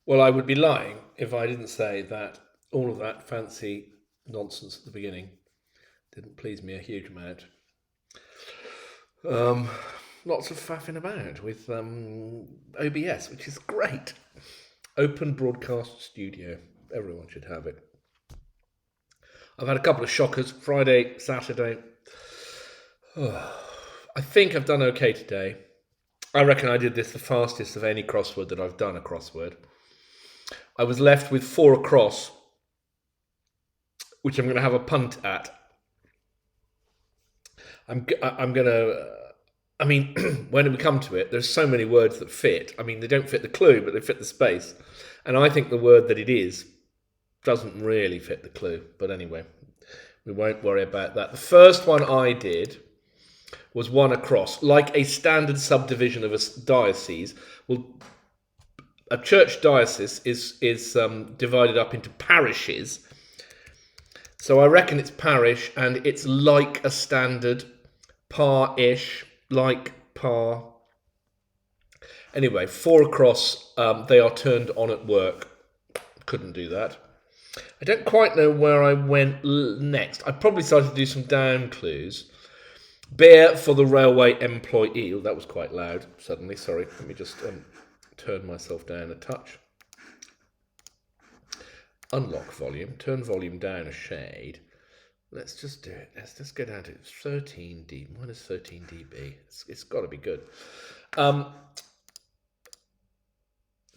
Well, I would be lying if I didn't say that all of that fancy nonsense at the beginning didn't please me a huge amount. Um, Lots of faffing about with OBS, which is great. Open Broadcast Studio. Everyone should have it. I've had a couple of shockers Friday, Saturday. I think I've done okay today. I reckon I did this the fastest of any crossword that I've done a crossword. I was left with four across, which I'm going to have a punt at. I'm going to. I mean, when we come to it, there's so many words that fit. I mean, they don't fit the clue, but they fit the space. And I think the word that it is doesn't really fit the clue. But anyway, we won't worry about that. The first one I did was one across, like a standard subdivision of a diocese. Well, a church diocese is divided up into parishes. So I reckon it's parish, and it's like a standard par-ish, like par. Anyway, four across. They are turned on at work. Couldn't do that. I don't quite know where I went next. I probably started to do some down clues. Beer for the railway employee. Oh, that was quite loud suddenly. Sorry. Let me just turn myself down a touch. Unlock volume. Turn volume down a shade. Let's just do it. Let's just go down to 13 dB. Minus 13 dB. It's got to be good.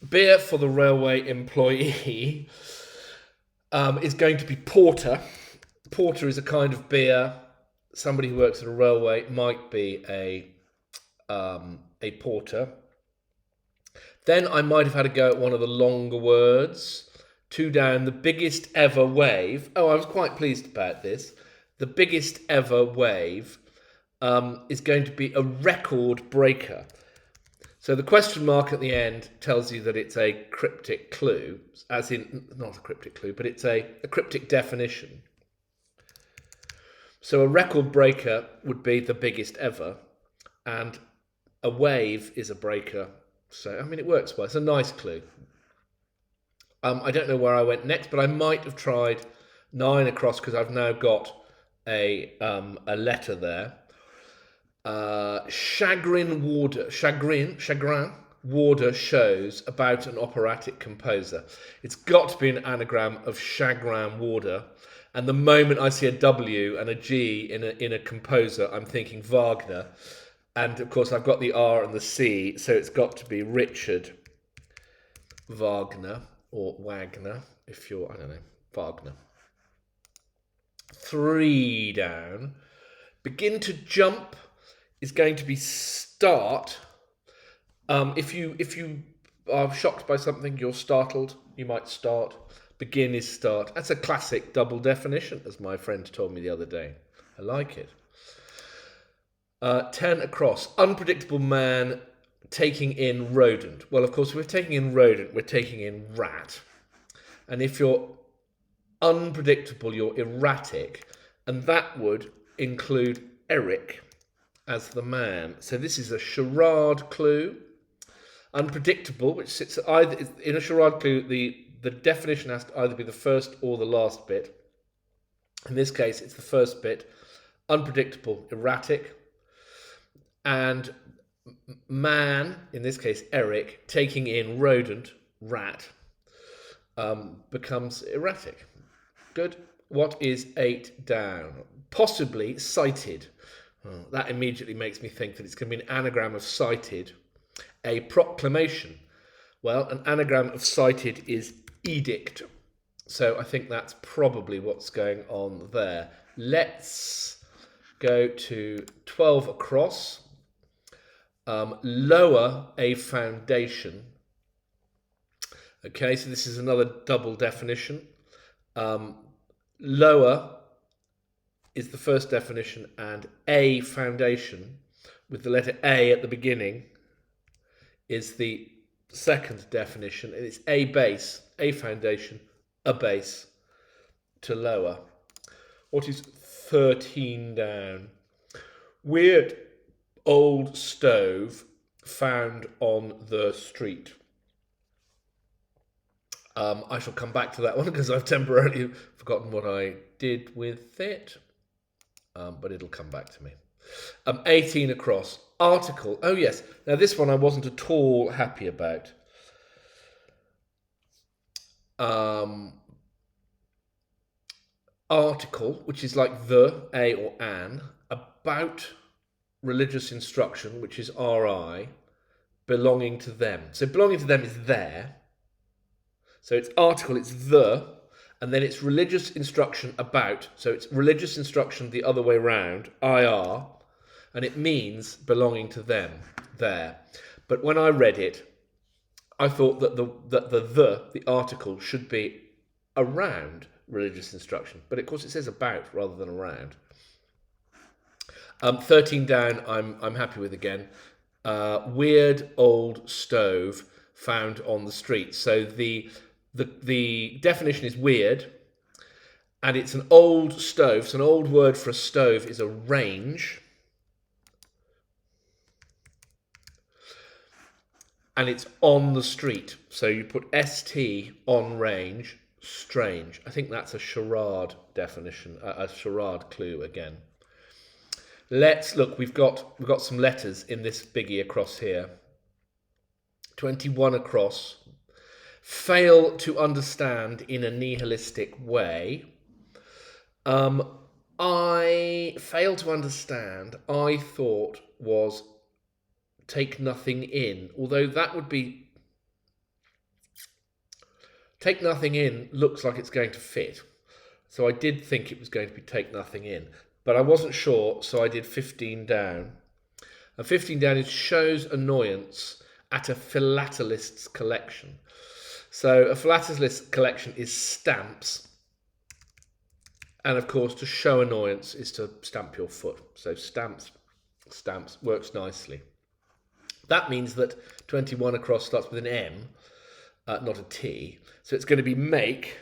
Beer for the railway employee is going to be porter. Porter is a kind of beer. Somebody who works at a railway might be a porter. Then I might have had a go at one of the longer words. Two down, the biggest ever wave. Oh, I was quite pleased about this. The biggest ever wave is going to be a record breaker. So the question mark at the end tells you that it's a cryptic clue, as in, not a cryptic clue, but it's a cryptic definition. So a record breaker would be the biggest ever, and a wave is a breaker. So, I mean, it works well. It's a nice clue. I don't know where I went next, but I might have tried 9 across because I've now got a letter there. Chagrin Warder shows about an operatic composer. It's got to be an anagram of Chagrin Warder. And the moment I see a W and a G in a composer, I'm thinking Wagner. And of course, I've got the R and the C, so it's got to be Richard Wagner. Or Wagner, if you're, I don't know, Wagner. 3 down. Begin to jump is going to be start. If you are shocked by something, you're startled, you might start. Begin is start. That's a classic double definition, as my friend told me the other day. I like it. 10 across. Unpredictable man taking in rodent. Well, of course, if we're taking in rodent, we're taking in rat. And if you're unpredictable, you're erratic. And that would include Eric as the man. So this is a charade clue. Unpredictable, which sits either in a charade clue, the definition has to either be the first or the last bit. In this case, it's the first bit. Unpredictable, erratic. And man, in this case Eric, taking in rodent, rat, becomes erratic. Good. What is 8 down? Possibly cited. Oh, that immediately makes me think that it's going to be an anagram of cited. A proclamation. Well, an anagram of cited is edict. So I think that's probably what's going on there. Let's go to 12 across. Lower a foundation. Okay, so this is another double definition. Lower is the first definition, and a foundation with the letter A at the beginning is the second definition. And it's a base, a foundation, a base to lower. What is 13 down? Weird old stove found on the street. I shall come back to that one because I've temporarily forgotten what I did with it, but it'll come back to me. 18 across. Article. Oh, yes. Now, this one I wasn't at all happy about. Article, which is like the, a, or an, about religious instruction, which is RI, belonging to them. So belonging to them is there. So it's article, it's the, and then it's religious instruction about. So it's religious instruction the other way round, IR, and it means belonging to them, there. But when I read it, I thought that the article should be around religious instruction, but of course it says about rather than around. 13 down, I'm happy with again. Weird old stove found on the street. So the definition is weird, and it's an old stove. So an old word for a stove is a range, and it's on the street. So you put ST on range, strange. I think that's a charade definition, a charade clue again. Let's look. We've got some letters in this biggie across here. 21 across. Fail to understand in a nihilistic way. I fail to understand. I thought was take nothing in, although that would be take nothing in looks like it's going to fit. So I did think it was going to be take nothing in, but I wasn't sure, so I did 15 down. And 15 down is shows annoyance at a philatelist's collection. So a philatelist collection is stamps, and of course to show annoyance is to stamp your foot. So stamps works nicely. That means that 21 across starts with an M, not a T. So it's going to be make,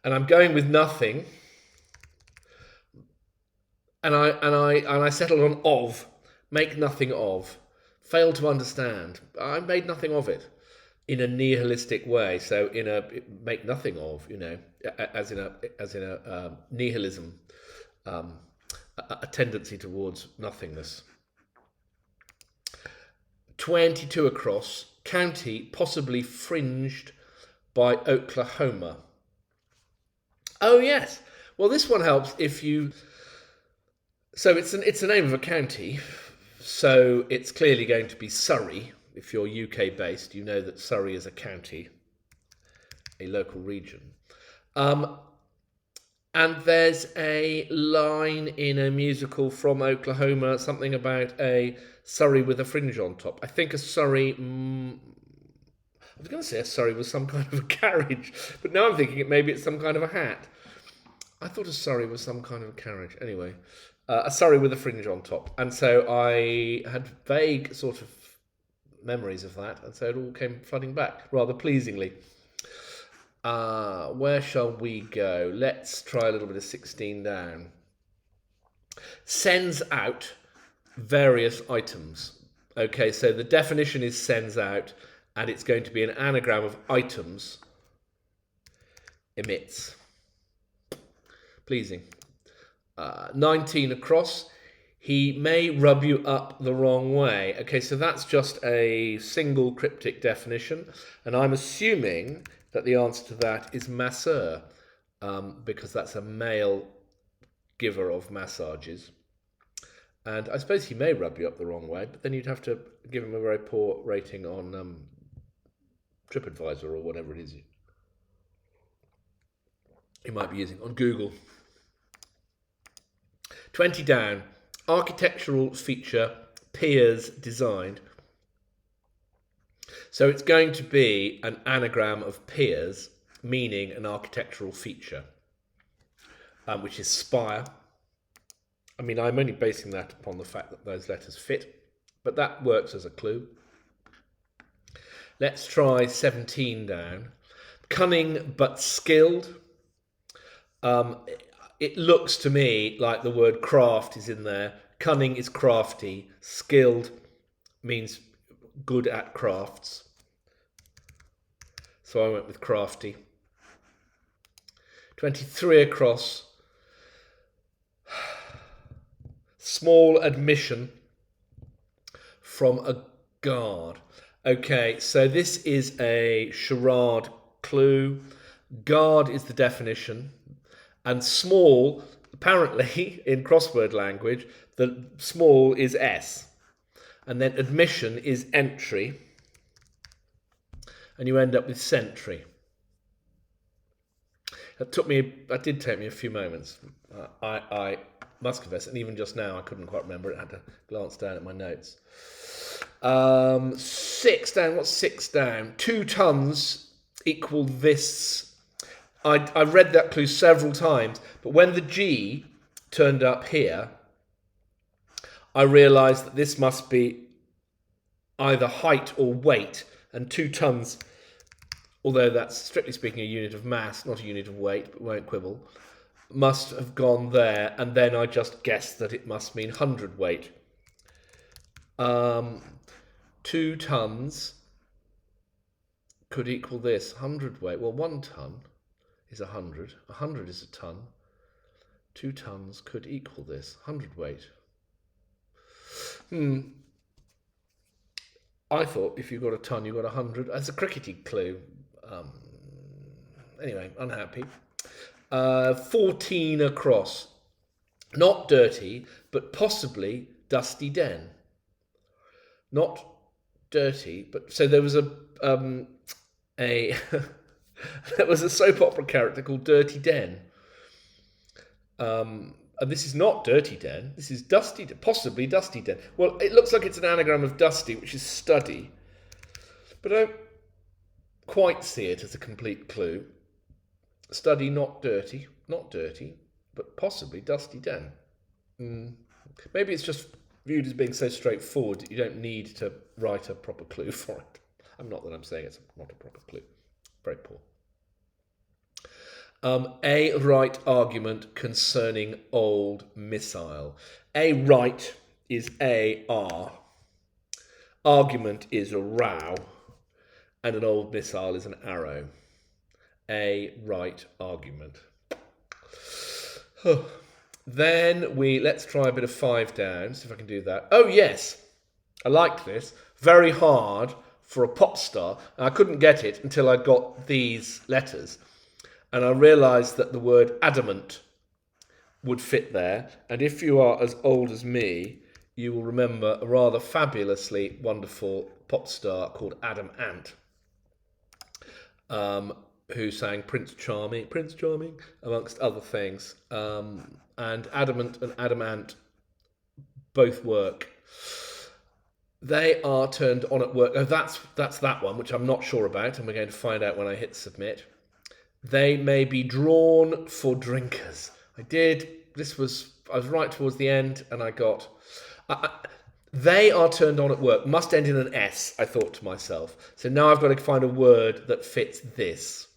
and I'm going with nothing. And I settled on of, make nothing of, fail to understand. I made nothing of it in a nihilistic way. So in a make nothing of, as in a nihilism, a tendency towards nothingness. 22 across, county possibly fringed by Oklahoma. Oh yes, well this one helps if you. So it's the name of a county, so it's clearly going to be Surrey. If you're UK based, you know that Surrey is a county, a local region. And there's a line in a musical from Oklahoma, something about a Surrey with a fringe on top. I think a Surrey. I was going to say a Surrey was some kind of a carriage, but now I'm thinking maybe it's some kind of a hat. I thought a Surrey was some kind of a carriage. Anyway, a Surrey with a fringe on top. And so I had vague sort of memories of that, and so it all came flooding back, rather pleasingly. Where shall we go? Let's try a little bit of 16 down. Sends out various items. Okay, so the definition is sends out, and it's going to be an anagram of items. Emits. Pleasing. 19 across. He may rub you up the wrong way. Okay, so that's just a single cryptic definition, and I'm assuming that the answer to that is masseur, because that's a male giver of massages. And I suppose he may rub you up the wrong way, but then you'd have to give him a very poor rating on TripAdvisor or whatever it is you might be using, on Google. 20 down. Architectural feature, piers designed. So it's going to be an anagram of piers, meaning an architectural feature, which is spire. I mean, I'm only basing that upon the fact that those letters fit, but that works as a clue. Let's try 17 down. Cunning but skilled. It looks to me like the word craft is in there. Cunning is crafty. Skilled means good at crafts. so I went with crafty. 23 across. Small admission from a guard. Okay, so this is a charade clue. Guard is the definition. And small, apparently, in crossword language, the small is S. And then admission is entry. And you end up with sentry. That did take me a few moments. I must confess, and even just now I couldn't quite remember it. I had to glance down at my notes. 6 down. What's 6 down? 2 tons equal this. I read that clue several times, but when the G turned up here, I realised that this must be either height or weight, and 2 tons, although that's strictly speaking a unit of mass, not a unit of weight, but won't quibble, must have gone there, and then I just guessed that it must mean hundredweight. 2 tons could equal this, hundredweight. Well, 1 ton is 100. 100 is a ton. 2 tons could equal this, hundredweight. I thought if you got a ton, you got 100. That's a crickety clue. Anyway, unhappy. 14 across. Not dirty, but possibly dusty den. Not dirty, but so there was there was a soap opera character called Dirty Den. And this is not Dirty Den. This is Dusty Den, possibly Dusty Den. Well, it looks like it's an anagram of dusty, which is study, but I don't quite see it as a complete clue. Study, not dirty, but possibly Dusty Den. Maybe it's just viewed as being so straightforward that you don't need to write a proper clue for it. Not that I'm saying it's not a proper clue. Very poor. A right argument concerning old missile. A right is A-R. Argument is a row. And an old missile is an arrow. A right argument. Then let's try a bit of 5 down, see if I can do that. Oh yes, I liked this. Very hard for a pop star. And I couldn't get it until I got these letters. And I realised that the word adamant would fit there. And if you are as old as me, you will remember a rather fabulously wonderful pop star called Adam Ant, who sang Prince Charming, amongst other things. And adamant and adamant both work. They are turned on at work. Oh, that's that one, which I'm not sure about, and we're going to find out when I hit submit. They may be drawn for drinkers. I was right towards the end, and I got... they are turned on at work. Must end in an S, I thought to myself. So now I've got to find a word that fits this.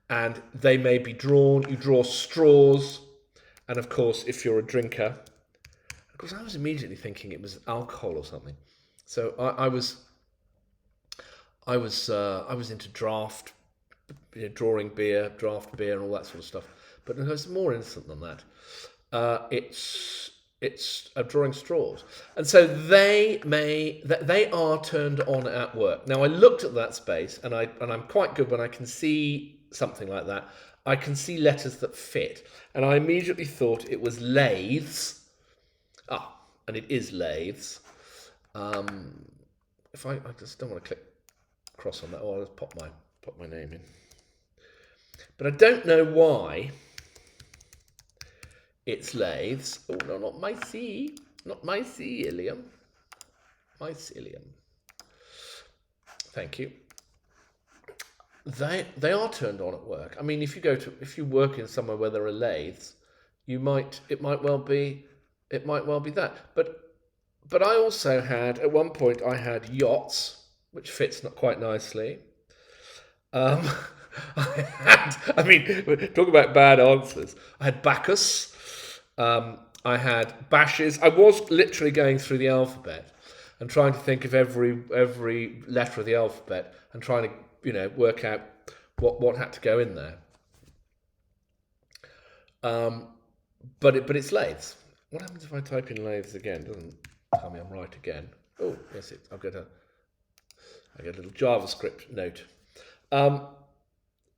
And they may be drawn. You draw straws. And of course, if you're a drinker... Of course, I was immediately thinking it was alcohol or something. So I was into draft, drawing beer, draft beer, and all that sort of stuff. But it's more innocent than that. It's drawing straws, and so they are turned on at work. Now I looked at that space, and I'm quite good when I can see something like that. I can see letters that fit, and I immediately thought it was lathes. And it is lathes. If I just don't want to click cross on that, I'll just pop my name in. But I don't know why it's lathes. Oh no, not mycelium. Mycelium. Thank you. They are turned on at work. I mean, if you work in somewhere where there are lathes, it might well be that. But I also had, at one point, I had yachts, which fits not quite nicely. Talk about bad answers. I had Bacchus. I had bashes. I was literally going through the alphabet and trying to think of every letter of the alphabet and trying to, work out what had to go in there. But it's lathes. What happens if I type in lathes again? It doesn't tell me I'm right again. Oh, yes, I get a little JavaScript note.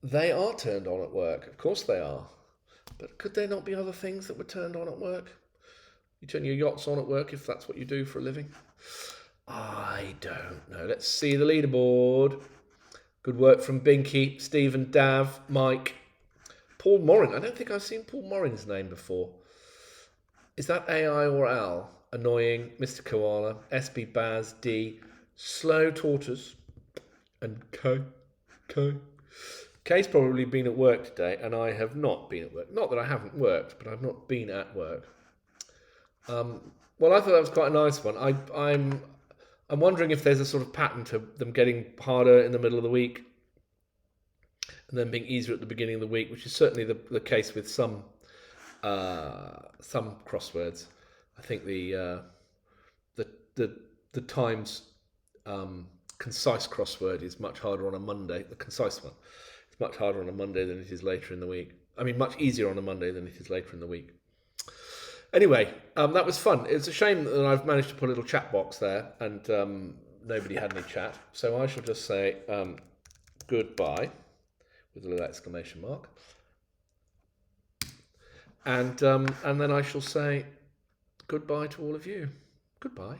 They are turned on at work. Of course they are. But could there not be other things that were turned on at work? You turn your yachts on at work if that's what you do for a living? I don't know. Let's see the leaderboard. Good work from Binky, Stephen, Dav, Mike, Paul Morin. I don't think I've seen Paul Morin's name before. Is that AI or Al? Annoying, Mr. Koala, SB Baz, D, Slow Tortoise, and K. K's probably been at work today, and I have not been at work. Not that I haven't worked, but I've not been at work. Well, I thought that was quite a nice one. I'm wondering if there's a sort of pattern to them getting harder in the middle of the week and then being easier at the beginning of the week, which is certainly the case with some crosswords. I think the Times concise crossword is much harder on a Monday. The concise one is much harder on a Monday than it is later in the week. I mean, much easier on a Monday than it is later in the week. Anyway, that was fun. It's a shame that I've managed to put a little chat box there and nobody had any chat. So I shall just say goodbye with a little exclamation mark. And then I shall say goodbye to all of you. Goodbye.